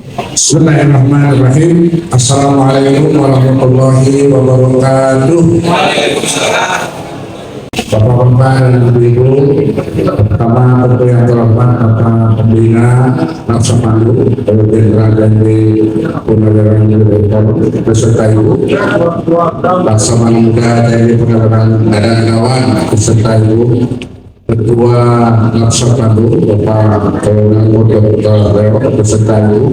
Bismillahirrahmanirrahim. Assalamualaikum warahmatullahi wabarakatuh. Bapak-bapak dan ibu-ibu, pertama tentu yang terhormat Bapak Pembina Laksamandu Jenderal dari Purnawirawan Direktur beserta Ibu Laksamana Muda dari Purnawirawan Dadagawan beserta Ibu Ketua Laksamandu Bapak Kolonel Dr. Reo beserta Ibu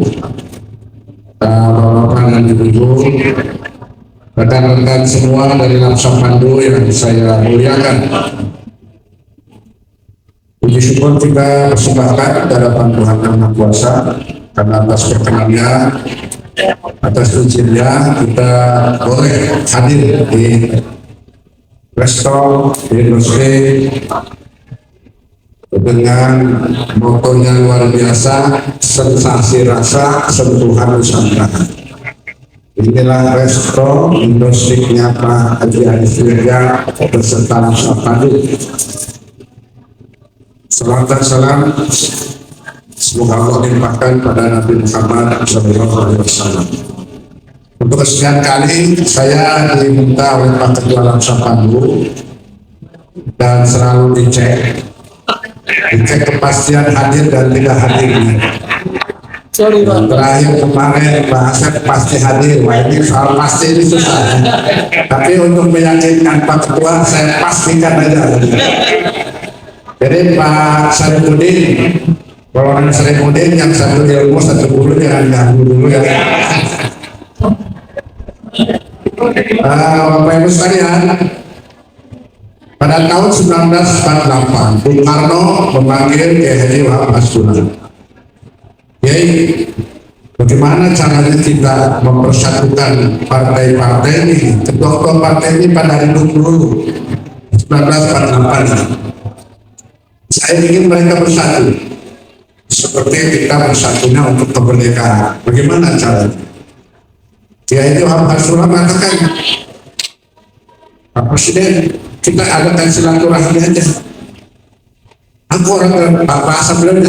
Bapak dan ibu-ibu, rekan-rekan semua dari Laksamandu yang saya muliakan. Puji syukur kita persembahkan hadapan Tuhan Yang Maha Kuasa karena atas perkenannya, atas izinnya kita boleh hadir di resto di Industri dengan motonya luar biasa, sensasi rasa, sentuhan Nusantara. Inilah resto Industri-nya Pak Haji Anies Firja beserta Laksamandu. Salam dan salam semoga Allah limpahkan pada Nabi Muhammad SAW. Untuk kesekian kali saya diminta oleh Pak Ketua Laksamandu dan selalu dicek kepastian hadir dan tidak hadirnya. Terakhir kemarin Pak Asep pasti hadir. Wah, ini soal pasti ini susah. Tapi untuk meyakinkan Pak Ketua, saya pastikan aja. Jadi Pak Sarifudin, Kolonel Sarifudin yang satu ilmu satu guru jangan ganggu dulu ya. Bapak Ibu sekalian, pada tahun 1948, Bung Karno memanggil Kiai Haji Wahab Hasbulah. Kiai, bagaimana caranya kita mempersatukan partai-partai ini? Ketua-ketua partai ini pada hidup dulu 1948. Saya ingin mereka bersatu, seperti kita bersatunya untuk kemerdekaan. Bagaimana caranya? Kiai Haji Wahab Hasbulah mengatakan, Pak Presiden, kita adakan silaturahmi aja. Aku orang Pak Asam bilang,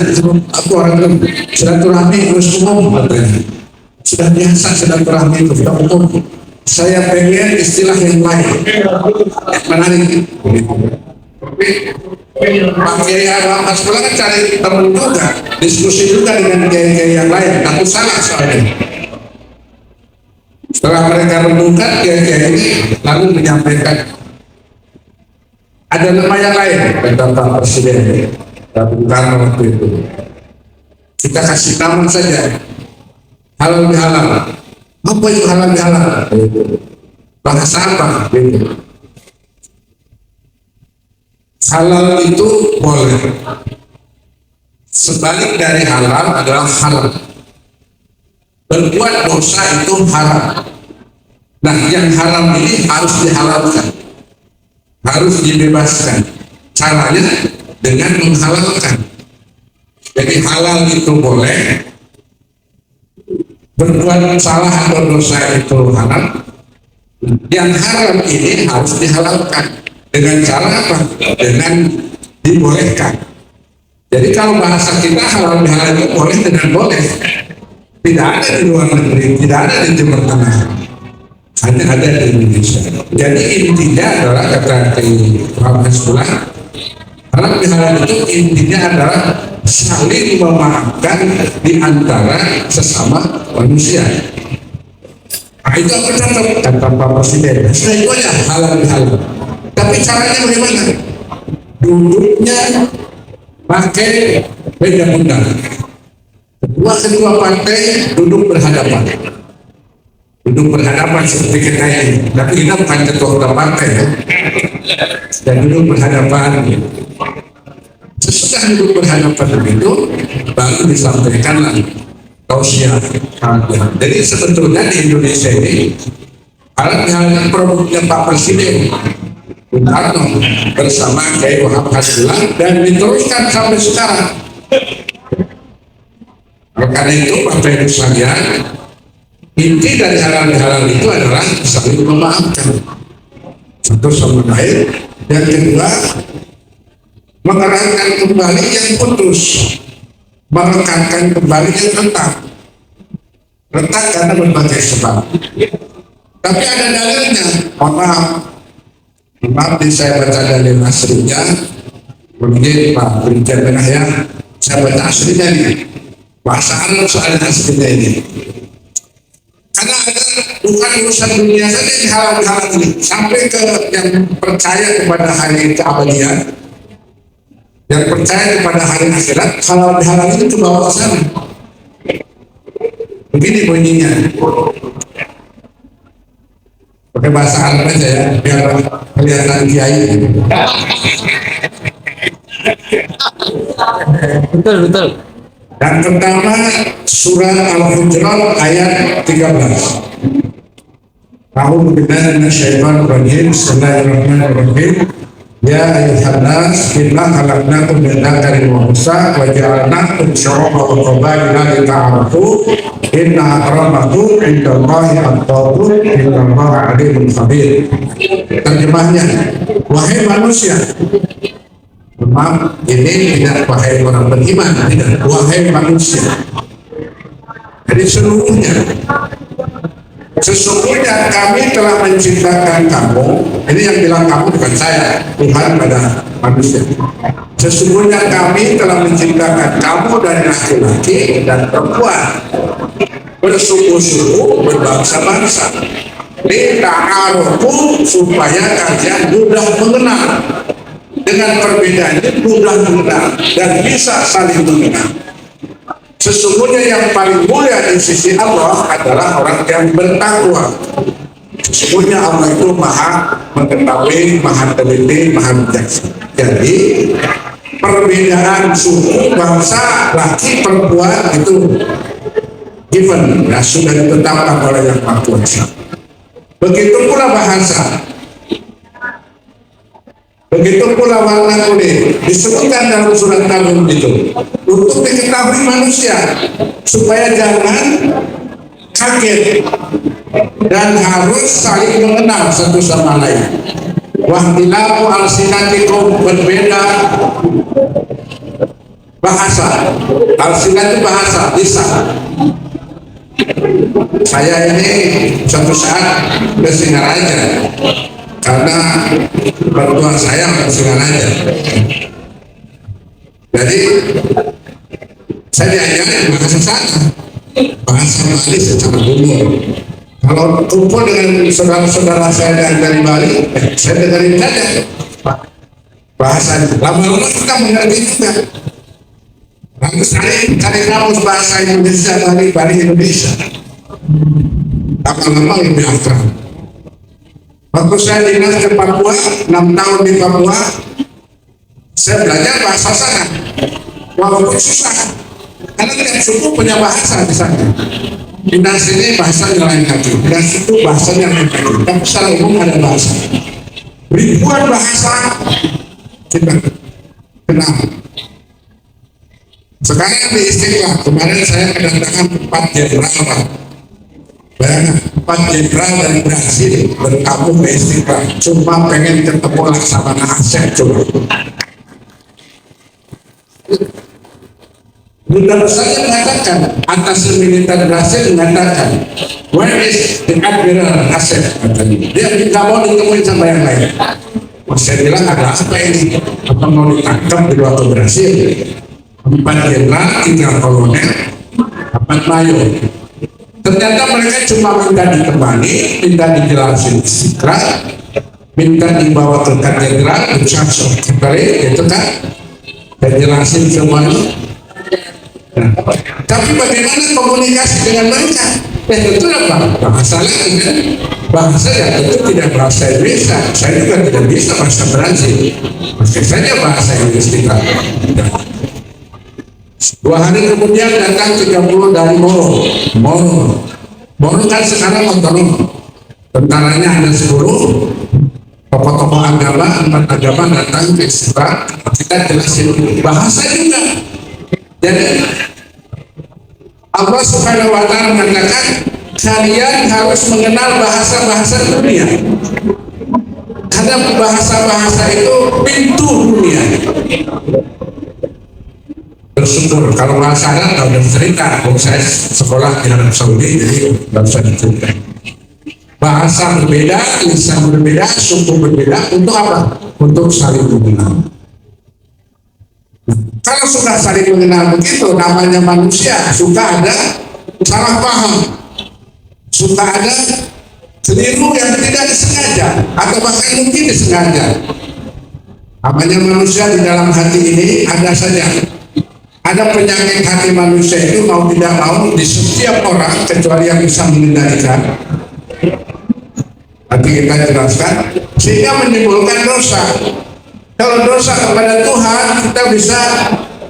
aku orang silaturahmi terus umum katanya. Sudah biasa silaturahmi itu sudah umum. Saya pengen istilah yang lain, menarik. Pak Kiai Wahab Hasbulah kan cari teman juga, diskusi juga dengan kiai-kiai yang lain. Aku salah soalnya. Setelah mereka renungkan, kiai-kiai ini lalu menyampaikan, ada nama yang lain, kata Pak Presiden, Bung Karno waktu itu. Kita kasih nama saja, halal bihalal. Apa itu halal bihalal? Bahasa apa? Halal itu boleh. Sebalik dari halal adalah halal. Berbuat dosa itu haram. Nah, yang haram ini harus dihalalkan, harus dibebaskan. Caranya dengan menghalalkan. Jadi halal itu boleh, berbuat salah atau dosa itu haram. Yang haram ini harus dihalalkan. Dengan cara apa? Dengan dibolehkan. Jadi kalau bahasa kita halal bihalal itu boleh dengan boleh. Tidak ada di luar negeri, tidak ada di Timur Tengah, hanya ada di Indonesia. Jadi intinya adalah kata Wahab Hasbulah, halal bihalal itu intinya adalah saling memaafkan di antara sesama manusia. Nah, itu apa kata Pak Presiden? Nah, itu aja halal bihalal. Tapi caranya bagaimana? Duduknya pakai meja undang. Kedua partai duduk berhadapan. Duduk berhadapan seperti kita ini. Tapi kita bukan ketua partai ya. Dan duduk berhadapan. Sesudah duduk berhadapan begitu, baru disampaikanlah tausiah. Jadi sebetulnya di Indonesia ini hal-hal produknya Pak Presiden Bung Karno bersama Kiai Wahab Hasbulah dan diteruskan sampai sekarang. Karena itu Bapak Ibu sekalian, inti dari halal itu adalah saling memaafkan satu sama lain. Yang kedua, mengerahkan kembali yang putus, merekatkan kembali yang tetap. retak karena berbagai sebab. Tapi ada dalilnya. Mohon maaf, saya baca dalil aslinya. Begini Pak Brigjen Benahya, saya baca aslinya nih, bahasa Arab soal aslinya ini. Karena ada bukan urusan dunia saja yang halang-halang ini, sampai ke yang percaya kepada hari keabadian, yang percaya kepada hari akhirat, kalau dihalangi itu bawa ke sana. Begini bunyinya, pakai bahasa Arab aja ya, biar kelihatan kiai. Betul. Dan pertama surat Al-Hujurat ayat 13. A'udzu billahi minasyaitonir rajim. Bismillahirrahmanirrahim. Ya ayyuhan nas, inna khalaqnakum min dzakarin wa unsa wa ja'alnakum syu'uban wa qabaila lita'arafu. Inna akramakum 'indallahi atqakum, innallaha 'alimun khabir. Terjemahnya, wahai manusia, maaf, ini tidak wahai orang beriman, tidak, wahai manusia. Jadi seluruhnya, sesungguhnya kami telah menciptakan kamu. Ini yang bilang kamu bukan saya, Tuhan pada manusia. Sesungguhnya kami telah menciptakan kamu dari laki-laki dan perempuan, bersuku-suku, berbangsa-bangsa. Lita'arufu, supaya kalian mudah mengenal. Dengan perbedaan ini mudah mengenal dan bisa saling mengenal. Sesungguhnya yang paling mulia di sisi Allah adalah orang yang bertakwa. Sesungguhnya Allah itu maha mengetahui, maha teliti, maha bijaksana. Jadi perbedaan suku, bangsa, laki, perempuan itu given, ya, sudah ditetapkan oleh Yang Maha Kuasa. Begitu pula bahasa. Begitu pula warna kulit disebutkan dalam surat Al-Mulk itu untuk diketahui manusia supaya jangan kaget dan harus saling mengenal satu sama lain. Wahtilafu alsinatikum, berbeda bahasa. Alsinat itu bahasa, lisan. Saya ini suatu saat ke Singaraja karena pertua saya ke Singaraja. Jadi saya diajarin bahasa sana, bahasa Bali secara umum. Kalau kumpul dengan saudara-saudara saya dari Bali, saya dengerin saja bahasa. Lama-lama kita mengerti juga. Lalu saya cari kamus bahasa Indonesia dari Bali Indonesia. Lama-lama lebih akrab. Waktu saya dinas ke Papua, 6 tahun di Papua, saya belajar bahasa sana. Walaupun susah, karena tiap suku punya bahasa di sana. Dinas ini bahasanya lain lagi, dinas itu bahasanya lain lagi. Tapi secara umum ada bahasa. Ribuan bahasa kita kenal. Sekarang di Istiqlal, kemarin saya kedatangan 4 jenderal. Bayangkan, 4 jenderal dari Brasil bertamu ke Istiqlal, cuma pengen ketemu Laksamana Asep. Coba Duta Besarnya mengatakan, atas militer Brasil mengatakan, where is the Admiral Asep? Dia tidak mau ditemuin sama yang lain. Saya bilang, ada apa ini? Apa mau ditangkap di waktu Brasil? 4 jenderal, 3 kolonel, 4 mayor. Ternyata mereka cuma minta ditemani, minta dijelasin Istiqlal, minta dibawa ke katedral, ucap sekali, gitu kan? Dan jelasin semuanya. Nah, tapi bagaimana komunikasi dengan mereka? Tentu apa? Bahasa lain kan? Bahasa yang tentu tidak bahasa Indonesia. Saya juga tidak bisa bahasa Brasil. Pakai saja bahasa Inggris kita. 2 hari kemudian datang 30 dari Moro. Moro kan sekarang otonom. Tentaranya ada 10. Tokoh-tokoh agama, 4 agama datang ke Istiqlal. Kita jelasin bahasa juga. Jadi Allah Subhanahu wa Ta'ala mengatakan kalian harus mengenal bahasa-bahasa dunia, karena bahasa-bahasa itu pintu dunia. bersyukur. Kalau bahasa Arab nggak udah cerita, kalau saya sekolah di Arab Saudi jadi nggak usah dicerita. Bahasa berbeda, lisan berbeda, suku berbeda, untuk apa? Untuk saling mengenal. Kalau sudah saling mengenal begitu, namanya manusia suka ada salah paham, suka ada keliru yang tidak disengaja atau bahkan mungkin disengaja. Namanya manusia di dalam hati ini ada saja. Ada penyakit hati manusia itu mau tidak mau di setiap orang kecuali yang bisa mengendalikan. Nanti kita jelaskan sehingga menimbulkan dosa. Kalau dosa kepada Tuhan kita bisa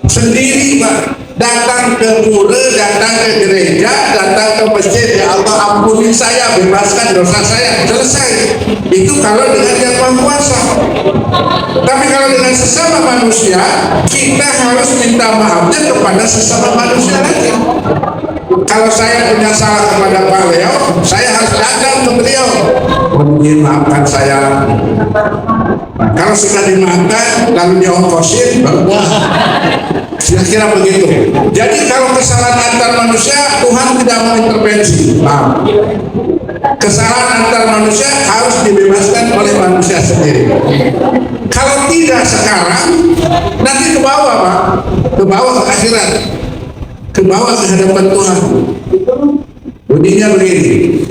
sendiri, Pak. Datang ke pura, datang ke gereja, datang ke masjid, ya Allah ampuni saya, bebaskan dosa saya, selesai. Itu kalau dengan Yang Maha Kuasa. Tapi kalau dengan sesama manusia, kita harus minta maafnya kepada sesama manusia lagi. Kalau saya punya salah kepada Pak Leo, saya harus datang ke beliau. Mohon maafkan saya. Nah, kalau sudah dimaafkan, lalu diongkosin, kira-kira begitu. Jadi kalau kesalahan antar manusia, Tuhan tidak mau intervensi. Nah, kesalahan antar manusia harus dibebaskan oleh manusia sendiri. Kalau tidak sekarang, nanti ke bawah, Pak, ke bawah ke akhirat, ke bawah ke hadapan Tuhan. Bunyinya begini.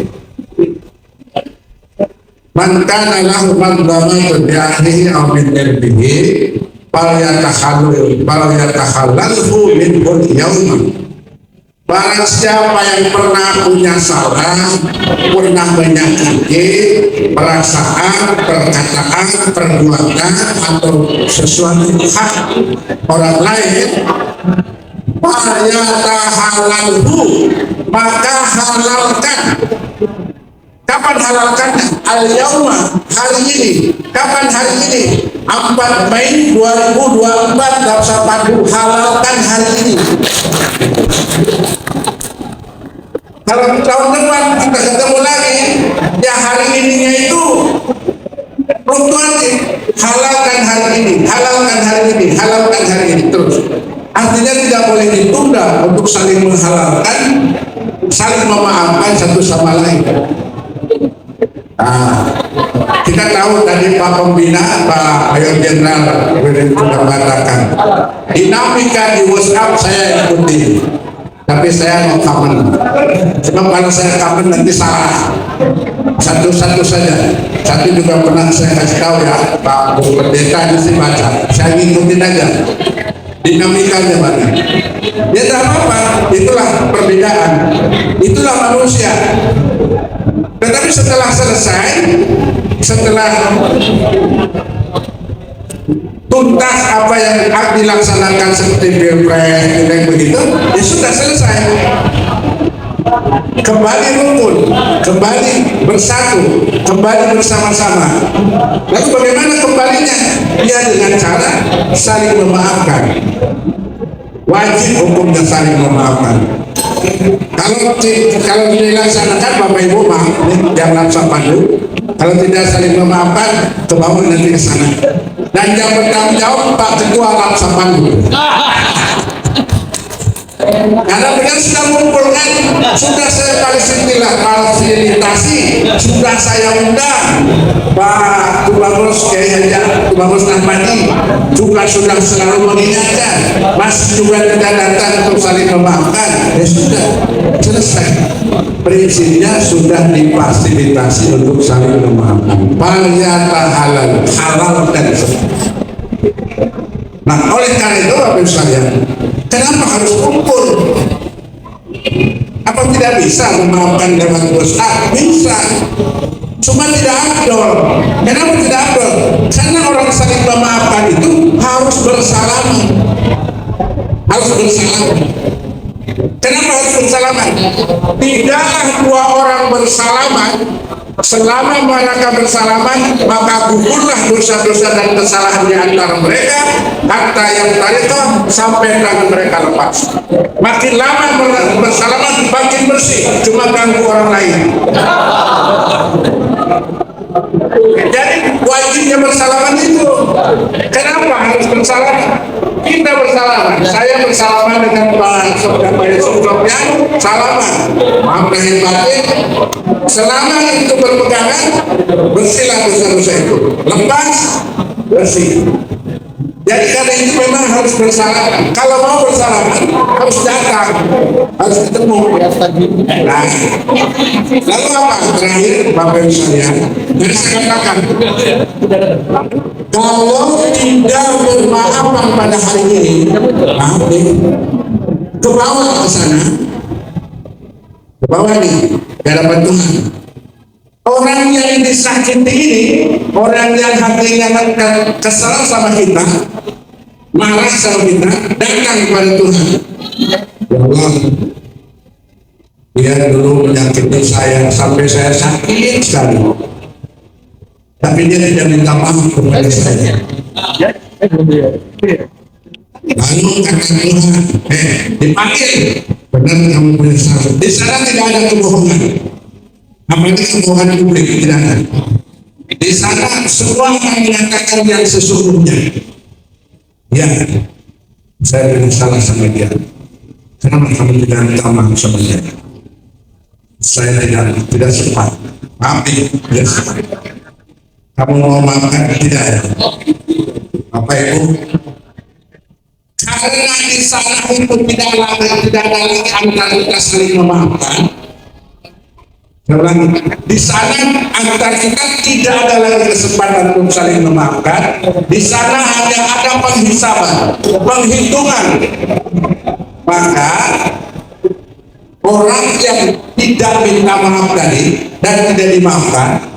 Man kana lahu madlamatu bi ahlihi aw min irbihi falyatahallalhu minhu yawma. Barang siapa yang pernah punya salah, pernah menyakiti perasaan, perkataan, perbuatan atau sesuatu hak orang lain, falyatahallalhu, maka halalkan. Kapan halalkannya? Al-yauma, hari ini. Kapan hari ini? 4 Mei 2024 Dapsa Pandu, halalkan hari ini. Kalau tahun depan kita ketemu lagi, ya hari ininya itu fluktuatif. Halalkan hari ini, halalkan hari ini, halalkan hari ini terus. Artinya tidak boleh ditunda untuk saling menghalalkan, saling memaafkan satu sama lain. Nah, kita tahu tadi Pak Pembina, Pak Mayor Jenderal sudah mengatakan dinamika di WhatsApp saya ikuti, tapi saya mau komen. Sebab kalau saya komen nanti salah. Satu-satu saja. Satu juga pernah saya kasih tahu ya, Pak Pendeta mesti baca. Saya ngikutin aja. Dinamikanya mana? Ya tak apa-apa. Itulah perbedaan. Itulah manusia. Tetapi setelah selesai, setelah tuntas apa yang dilaksanakan seperti pilpres dan begitu, ya sudah selesai. Kembali rukun, kembali bersatu, kembali bersama-sama. Lalu bagaimana kembalinya? Ya dengan cara saling memaafkan. Wajib hukumnya saling memaafkan. Kalau dilaksanakan Bapak Ibu maaf, jangan sampai dulu. Kalau tidak saling memaafkan, ke bawah nanti ke sana. Dan yang bertanggung jawab Pak Ketua Lapsapan dulu. Karena dengan sudah mengumpulkan, sudah saya fasilitasi, sudah saya undang Pak Tubagus Kiai Haji Tubagus Nahmadi, juga sudah selalu mengingatkan, masih juga tidak datang untuk saling memaafkan. Ya sudah selesai. Prinsipnya sudah difasilitasi untuk saling memaafkan. Halal dan nah, oleh karena itu Bapak Ibu sekalian, kenapa harus kumpul? Apa tidak bisa memaafkan lewat WhatsApp? Bisa, cuma tidak afdol. Kenapa tidak afdol? Karena orang saling memaafkan itu harus bersalaman. Harus bersalaman. Kenapa harus bersalaman? Tidaklah dua orang bersalaman. Selama mereka bersalaman, maka gugurlah dosa-dosa dan kesalahan di antara mereka, hatta yang tadi itu sampai tangan mereka lepas. Makin lama bersalaman, makin bersih, cuma ganggu orang lain. Jadi wajib bersalaman itu. Kenapa harus bersalaman? Kita bersalaman. Saya bersalaman dengan Pak Sofyan, salaman. Maaf lahir batin. Selama itu berpegangan, bersihlah dosa-dosa itu. Lepas, bersih. Jadi karena itu memang harus bersalaman. Kalau mau bersalaman harus datang, harus ketemu. Nah, lalu apa? Terakhir, Bapak Ibu sekalian, jadi saya katakan, kalau tidak bermaafan pada hari ini, maaf nih, ke bawah ke sana, ke bawah nih, ke hadapan Tuhan. Orang yang disakiti ini, orang yang hatinya kesal sama kita, marah sama kita, datang kepada Tuhan. Ya Allah, dia dulu menyakiti saya sampai saya sakit sekali, tapi dia tidak minta maaf kepada saya. Lalu kata Tuhan, dipanggil, benar kamu punya salah. Di sana tidak ada kebohongan. Apalagi kebohongan publik tidak ada. Di sana semua akan menyatakan yang sesungguhnya. Ya, saya tidak salah sama dia. Kenapa kamu tidak minta maaf sama dia? Saya tidak sempat. Maafin, tidak sempat. Kamu mau maafkan? Tidak ya. Apa itu? Karena di sana itu tidak ada lagi antara kita saling memaafkan. Di sana antara kita tidak ada lagi kesempatan untuk saling memaafkan. Di sana hanya ada penghisaban, penghitungan. Maka orang yang tidak minta maaf tadi dan tidak dimaafkan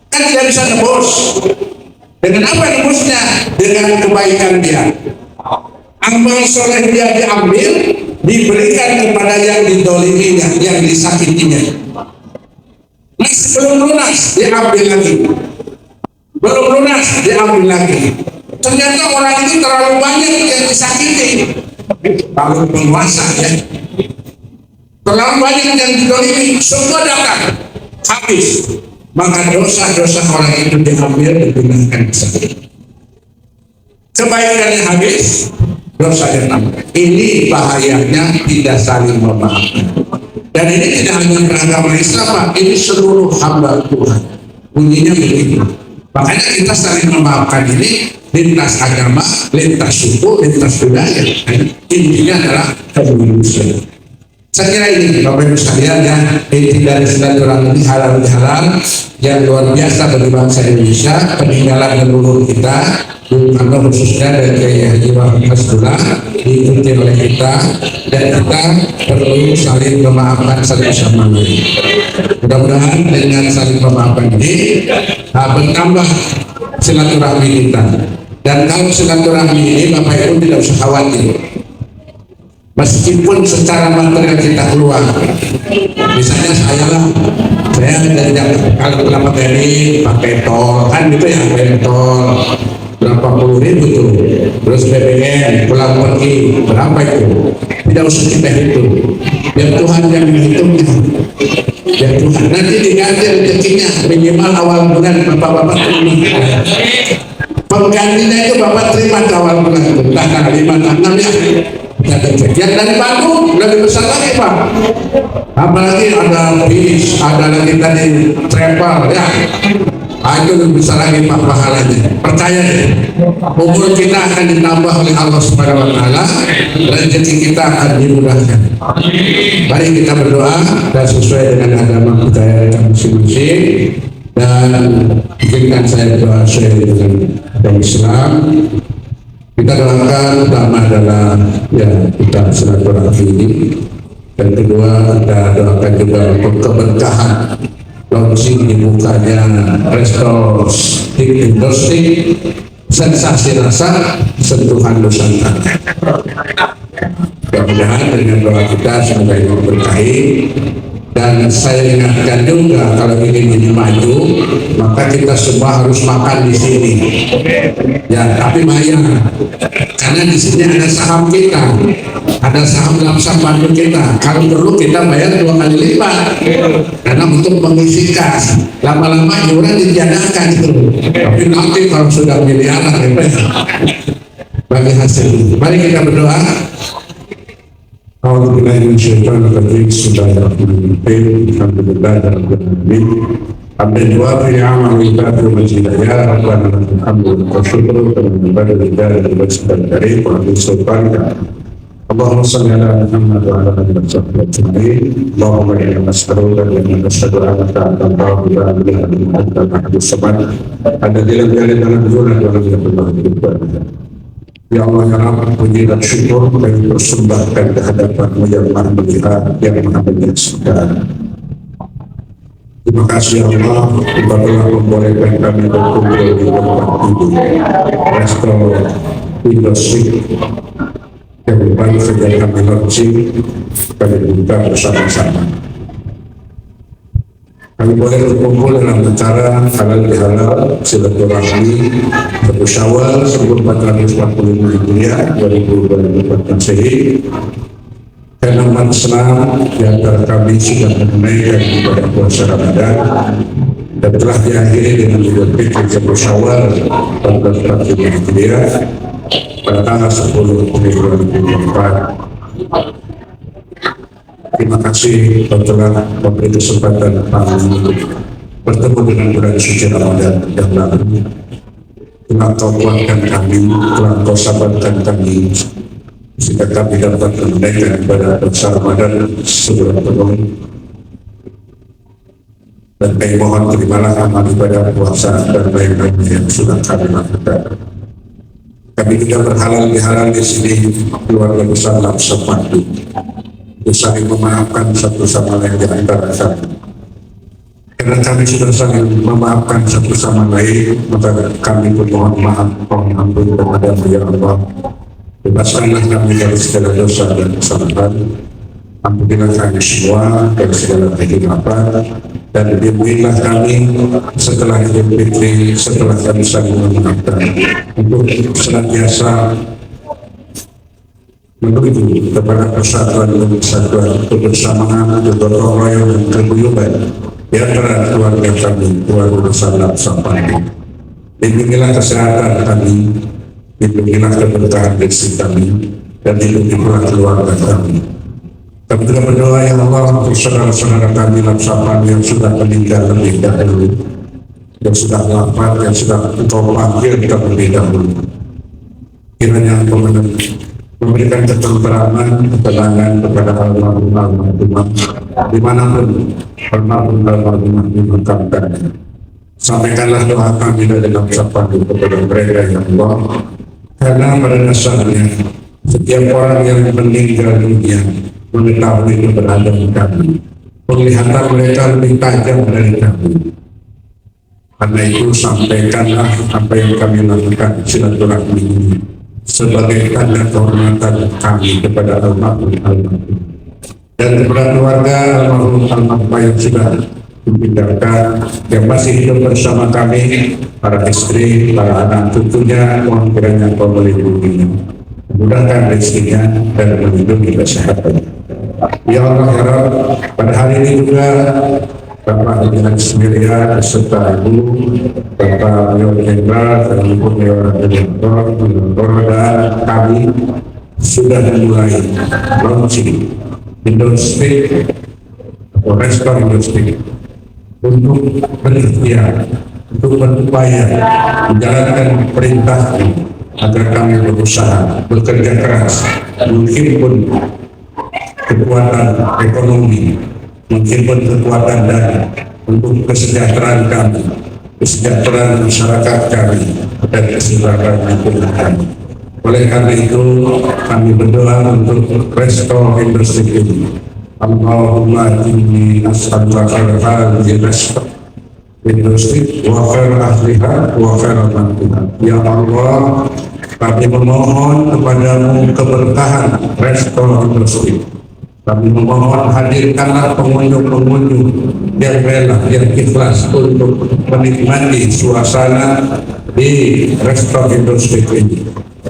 kan tidak bisa nebus. Dengan apa nebusnya? Dengan kebaikan dia. Amal soleh dia diambil, diberikan kepada yang didoliminya, yang disakitinya. Masih belum lunas, diambil lagi. Belum lunas, diambil lagi. Ternyata orang itu terlalu banyak yang disakiti. Kalau penguasa ya, terlalu banyak yang didolimi, semua datang, habis. Maka dosa-dosa orang itu diambil, digunakan sakit. Kebaikannya habis, dosa yang nambah. Ini bahayanya tidak saling memaafkan. Dan ini tidak hanya beragama Islam, Pak. Ini seluruh hamba Tuhan. Bunyinya begitu. Makanya kita saling memaafkan ini lintas agama, lintas suku, lintas budaya. Intinya adalah kemanusiaan. Saya kira ini Bapak Ibu sekalian ya, inti dari silaturahmi halal bihalal yang luar biasa bagi bangsa Indonesia, peninggalan leluhur kita, karena khususnya dari Kiai Haji Muhammad Hasbullah diikuti oleh kita, dan kita perlu saling memaafkan satu sama lain. Mudah-mudahan dengan saling memaafkan ini bertambah silaturahmi kita. Dan kalau silaturahmi ini Bapak Ibu tidak usah khawatir. Meskipun secara material kita keluar, misalnya saya dari kalau kelapa TNI pakai tol kan gitu ya, pakai tol berapa puluh ribu tuh, terus BBM pulang pergi berapa itu, tidak usah kita hitung, biar Tuhan yang menghitungnya, biar Tuhan nanti diganti rezekinya minimal awal bulan bapak-bapak terima, penggantinya itu bapak terima awal bulan itu, tanggal 5, 6 ya. Yang dari Bandung lebih besar lagi Pak, apalagi ada bis, ada lagi tadi travel ya, itu lebih besar lagi Pak pahalanya. Percaya deh, umur kita akan ditambah oleh Allah Subhanahu Wa Taala, rezeki kita akan dimudahkan. Mari kita berdoa dan sesuai dengan agama budaya kita masing-masing, dan izinkan saya berdoa sesuai dengan agama Islam. Kita doakan pertama adalah ya kita silaturahmi ini, dan kedua kita doakan juga keberkahan launching dibukanya resto industri sensasi rasa sentuhan Nusantara. Mudah-mudahan dengan doa kita semoga ini berkahi, dan Dan saya ingatkan juga kalau ingin ini maju, maka kita semua harus makan di sini. Ya, tapi bayar. Karena di sini ada saham kita, ada saham dalam Pandu kita. Kalau perlu kita bayar 2 kali lipat. Karena untuk mengisikan, lama-lama iuran ditiadakan itu. Tapi nanti kalau sudah miliaran ya, bagi hasil. Mari kita berdoa. A'udzubillahi minasyaitonir rajim. Bismillahirrahmanirrahim. Alhamdulillahirabbil alamin. Hamdan wa ni'amal lillahi wa hidayah. Rabbana lakal hamdu wa syukru wa badal lillahi wa sallallahu alaihi wa sallam. Allahumma shalli ala Muhammad wa ala alihi wa sahbihi ajma'in. Allahumma inna nas'aluka wa nashhadu annaka antal la ilaha illa anta al-ahadus samad alladzi lam yalid wa lam yulad wa lam yakul lahu kufuwan ahad. Ya Allah, ya Rabb, puji dan syukur kami persembahkan kehadapan-Mu yang Maha Melihat, yang Maha Menyaksikan. Terima kasih ya Allah, Engkau telah membolehkan kami berkumpul di tempat ini. Resto Indosik yang baru saja kami launching, kami buka bersama-sama. Kami boleh berkumpul dalam acara halal bihalal silaturahmi 1 Syawal 1445 Hijriah 2024 Masehi. Karena umat Islam di antara kami sudah menunaikan ibadah puasa Ramadan dan telah diakhiri dengan Idul Fitri 1 Syawal 1445 Hijriah pada tanggal 10 Mei 2024. Terima kasih telah memberi kesempatan kami untuk bertemu dengan bulan suci Ramadan yang lalu. Telah Kau kuatkan kami, telah Kau sabarkan kami, sehingga kami dapat menunaikan ibadah puasa Ramadan sebulan penuh. Dan kami mohon terimalah amal ibadah puasa dan lain-lain yang sudah kami lakukan. Kami juga berhalal bihalal di sini keluarga besar Lamsa Pandu. Saling memaafkan satu sama lain di antara kami. Karena kami sudah saling memaafkan satu sama lain, maka kami pun mohon maaf, mohon ampun kepada-Mu ya Allah. Bebaskanlah kami dari segala dosa dan kesalahan. Ampunilah kami semua dari segala kehilapan, dan bimbinglah kami setelah Idul Fitri, setelah kami saling memaafkan, untuk senantiasa menuju kepada persatuan dan kesatuan, kebersamaan, kegotong royong dan keguyuban di antara keluarga kami, keluarga besar Lamsa Pandu. Lindungilah kesehatan kami, lindungilah keberkahan rezeki kami, dan lindungilah keluarga kami. Kami juga berdoa ya Allah untuk saudara-saudara kami Lamsa Pandu yang sudah meninggal lebih dahulu, yang sudah wafat, yang sudah Engkau panggil terlebih dahulu. Kiranya Engkau memberikan ketentraman, ketenangan kepada almarhum dimanapun almarhum dimakamkan. Sampaikanlah doa kami dari Lamsa Pandu kepada mereka ya Allah, karena pada dasarnya setiap orang yang meninggal dunia mengetahui keberadaan kami, penglihatan mereka lebih tajam dari kami. Karena itu sampaikanlah apa yang kami lakukan silaturahmi ini sebagai tanda kehormatan kami kepada almarhum dan kepada keluarga almarhum yang sudah ditinggalkan, yang masih hidup bersama kami, para istri, para anak cucunya. Mohon kiranya Engkau melindunginya, mudahkan rezekinya, dan melindungi kesehatannya ya Allah ya Rabb. Pada hari ini juga Bapak Haji Semiria beserta Ibu, Bapak Mayor Jenderal dan Ibu Mayor Jenderal dan kami sudah mulai launching Indostik atau Resto Indostik untuk berikhtiar, untuk berupaya menjalankan perintah agar kami berusaha, bekerja keras, menghimpun kekuatan ekonomi, menghimpun kekuatan dana untuk kesejahteraan kami, kesejahteraan masyarakat kami, dan kesejahteraan lingkungan kami. Oleh karena itu kami berdoa untuk Resto Indostik ini. Allahumma inni as'aluka khairal resto Indostik wa khair ahliha wa khair mantiha. Ya Allah, kami memohon kepadamu keberkahan Resto Indostik, Kami memohon hadirkanlah pengunjung-pengunjung yang rela, yang ikhlas untuk menikmati suasana di restoran industri ini.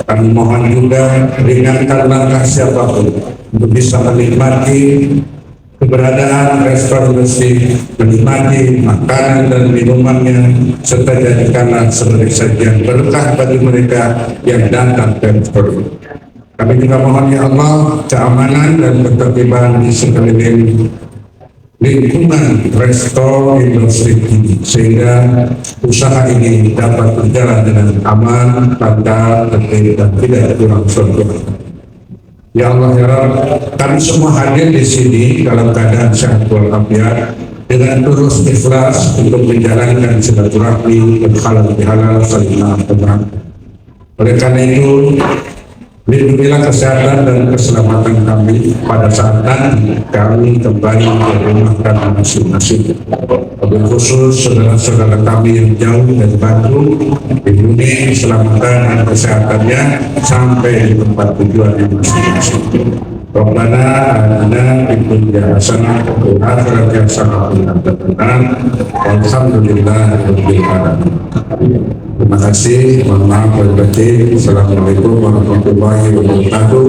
Kami mohon juga ringankan langkah siapapun untuk bisa menikmati keberadaan restoran industri, menikmati makanan dan minumannya, serta jadikanlah sebagai sajian berkah bagi mereka yang datang ke restoran. Kami juga mohon ya Allah keamanan dan ketertiban di sekeliling lingkungan resto industri ini sehingga usaha ini dapat berjalan dengan aman, lancar, tertib dan tidak kurang sempurna. Ya Allah ya Rabb, kami semua hadir di sini dalam keadaan sehat walafiat dengan terus ikhlas untuk menjalankan silaturahmi berhalal bihalal saling maafkan. Oleh karena itu, lindungilah kesehatan dan keselamatan kami pada saat nanti kami kembali ke rumah kami masing-masing. Wabil khusus saudara-saudara kami yang jauh dari Bandung, lindungi keselamatan dan kesehatannya sampai di tempat tujuan masing-masing. Rabbana atina fid dunya hasanah wa fil akhirati hasanah wa qina adzabannar. Walhamdulillahirabbil alamin. Terima kasih. Mohon maaf lahir batin. Assalamualaikum warahmatullahi wabarakatuh.